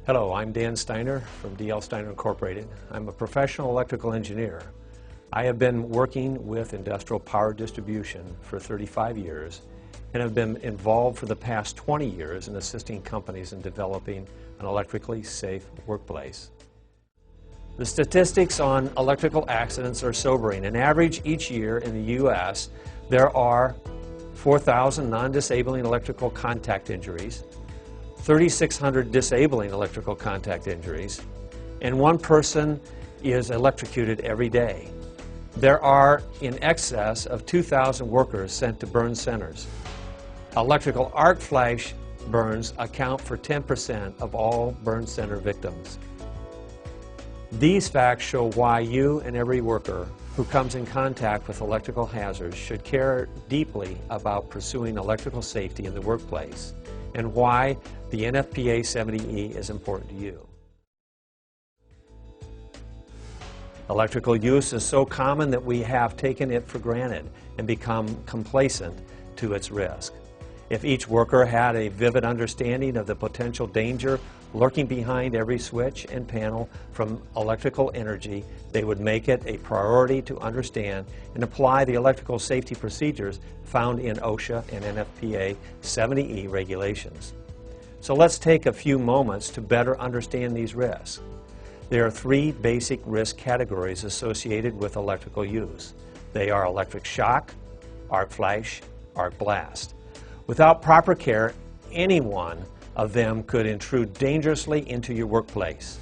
Hello, I'm Dan Steiner from DL Steiner Incorporated. I'm a professional electrical engineer. I have been working with industrial power distribution for 35 years and have been involved for the past 20 years in assisting companies in developing an electrically safe workplace. The statistics on electrical accidents are sobering. On average, each year in the U.S., there are 4,000 non-disabling electrical contact injuries, 3,600 disabling electrical contact injuries, and one person is electrocuted every day. There are in excess of 2,000 workers sent to burn centers. Electrical arc flash burns account for 10% of all burn center victims. These facts show why you and every worker who comes in contact with electrical hazards should care deeply about pursuing electrical safety in the workplace, and why the NFPA 70E is important to you. Electrical use is so common that we have taken it for granted and become complacent to its risk. If each worker had a vivid understanding of the potential danger lurking behind every switch and panel from electrical energy, they would make it a priority to understand and apply the electrical safety procedures found in OSHA and NFPA 70E regulations. So let's take a few moments to better understand these risks. There are three basic risk categories associated with electrical use. They are electric shock, arc flash, arc blast. Without proper care, any one of them could intrude dangerously into your workplace.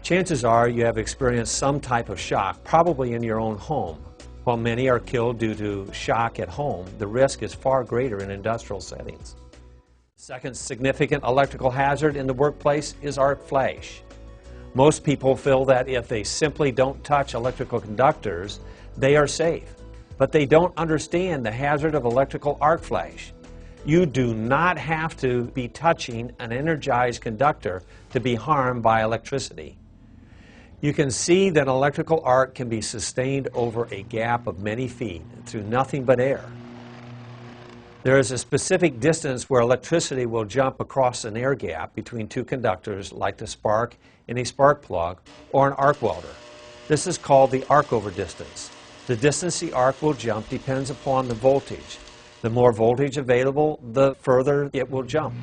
Chances are you have experienced some type of shock, probably in your own home. While many are killed due to shock at home, the risk is far greater in industrial settings. Second significant electrical hazard in the workplace is arc flash. Most people feel that if they simply don't touch electrical conductors, they are safe. But they don't understand the hazard of electrical arc flash. You do not have to be touching an energized conductor to be harmed by electricity. You can see that electrical arc can be sustained over a gap of many feet through nothing but air. There is a specific distance where electricity will jump across an air gap between two conductors, like the spark in a spark plug or an arc welder. This is called the arc over distance. The distance the arc will jump depends upon the voltage. The more voltage available, the further it will jump.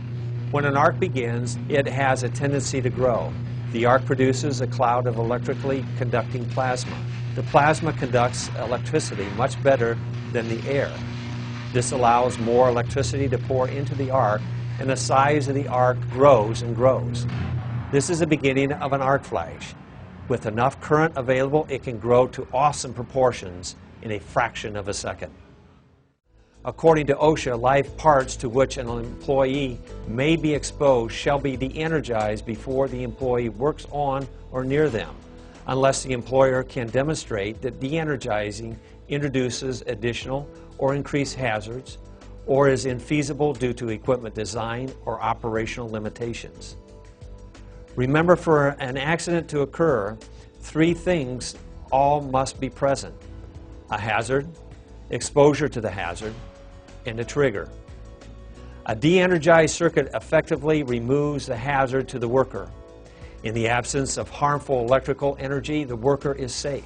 When an arc begins, it has a tendency to grow. The arc produces a cloud of electrically conducting plasma. The plasma conducts electricity much better than the air. This allows more electricity to pour into the arc, and the size of the arc grows and grows. This is the beginning of an arc flash. With enough current available, it can grow to awesome proportions in a fraction of a second. According to OSHA, live parts to which an employee may be exposed shall be de-energized before the employee works on or near them, unless the employer can demonstrate that de-energizing introduces additional or increased hazards, or is infeasible due to equipment design or operational limitations. Remember, for an accident to occur, three things all must be present: a hazard, exposure to the hazard, and a trigger. A de-energized circuit effectively removes the hazard to the worker. In the absence of harmful electrical energy, the worker is safe.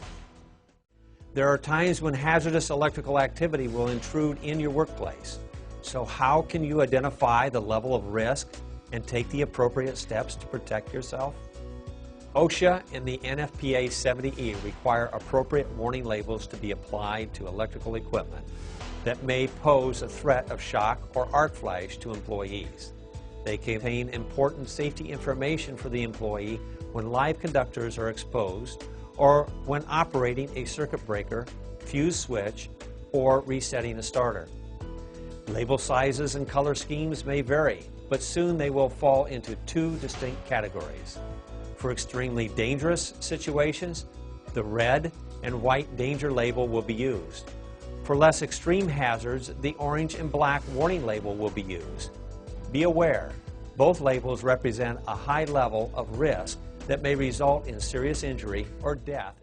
There are times when hazardous electrical activity will intrude in your workplace. So how can you identify the level of risk and take the appropriate steps to protect yourself? OSHA and the NFPA 70E require appropriate warning labels to be applied to electrical equipment that may pose a threat of shock or arc flash to employees. They contain important safety information for the employee when live conductors are exposed, or when operating a circuit breaker, fuse switch, or resetting a starter. Label sizes and color schemes may vary, but soon they will fall into two distinct categories. For extremely dangerous situations, the red and white danger label will be used. For less extreme hazards, the orange and black warning label will be used. Be aware, both labels represent a high level of risk that may result in serious injury or death